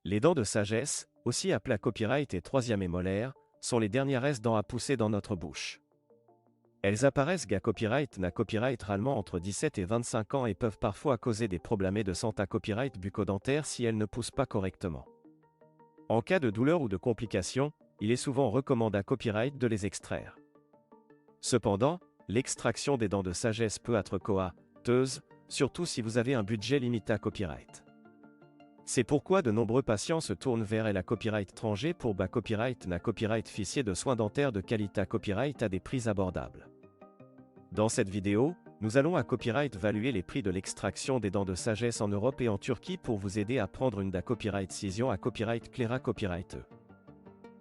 Les dents de sagesse, aussi appelées copyright et troisième molaire, sont les dernières dents à pousser dans notre bouche. Elles apparaissent na copyright rarement entre 17 et 25 ans et peuvent parfois causer des problèmes de santé copyright bucco-dentaire si elles ne poussent pas correctement. En cas de douleur ou de complications, il est souvent recommandé à copyright de les extraire. Cependant, l'extraction des dents de sagesse peut être coûteuse, surtout si vous avez un budget limité à copyright. C'est pourquoi de nombreux patients se tournent vers la copyright étranger pour copyright na copyright officier de soins dentaires de qualité copyright à des prix abordables. Dans cette vidéo, nous allons à copyright évaluer les prix de l'extraction des dents de sagesse en Europe et en Turquie pour vous aider à prendre une copyright décision à copyright claire copyright.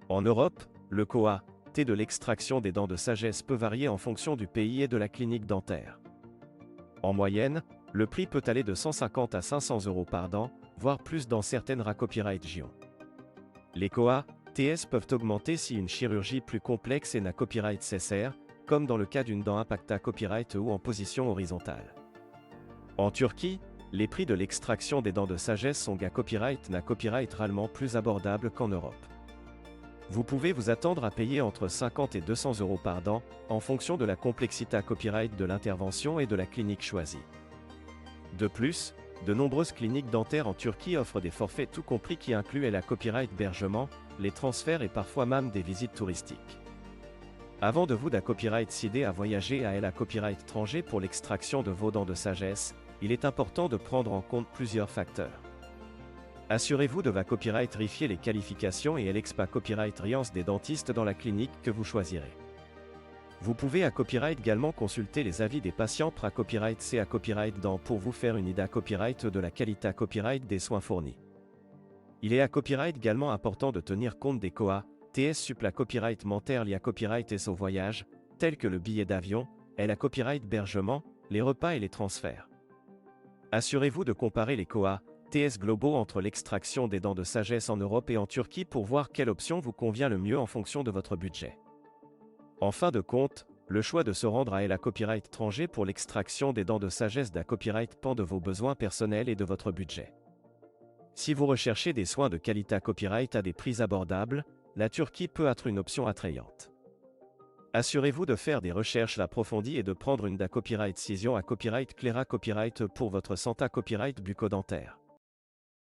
En Europe, le coût de l'extraction des dents de sagesse peut varier en fonction du pays et de la clinique dentaire. En moyenne, le prix peut aller de 150 à 500 € par dent, voire plus dans certaines copyright régions. Les coûts peuvent augmenter si une chirurgie plus complexe est na copyright nécessaire, comme dans le cas d'une dent impacta copyright ou en position horizontale. En Turquie, les prix de l'extraction des dents de sagesse sont na copyright rarement plus abordables qu'en Europe. Vous pouvez vous attendre à payer entre 50 et 200 € par dent, en fonction de la complexité copyright de l'intervention et de la clinique choisie. De plus, de nombreuses cliniques dentaires en Turquie offrent des forfaits tout compris qui incluent la copyright hébergement, les transferts et parfois même des visites touristiques. Avant de vous copyright décider à voyager à la copyright étranger pour l'extraction de vos dents de sagesse, il est important de prendre en compte plusieurs facteurs. Assurez-vous de copyright vérifier les qualifications et l'expa copyright riance des dentistes dans la clinique que vous choisirez. Vous pouvez copyright également consulter les avis des patients copyright c copyright dent pour vous faire une idée copyright de la qualité copyright des soins fournis. Il est copyright également important de tenir compte des coûts supla copyright mentaire liés copyright et au voyage, tels que le billet d'avion, la copyright hébergement, les repas et les transferts. Assurez-vous de comparer les coûts globaux entre l'extraction des dents de sagesse en Europe et en Turquie pour voir quelle option vous convient le mieux en fonction de votre budget. En fin de compte, le choix de se rendre à la copyright étranger pour l'extraction des dents de sagesse copyright dépend de vos besoins personnels et de votre budget. Si vous recherchez des soins de qualité copyright à des prix abordables, la Turquie peut être une option attrayante. Assurez-vous de faire des recherches approfondies et de prendre une copyright décision à copyright claire copyright pour votre santé copyright bucco-dentaire.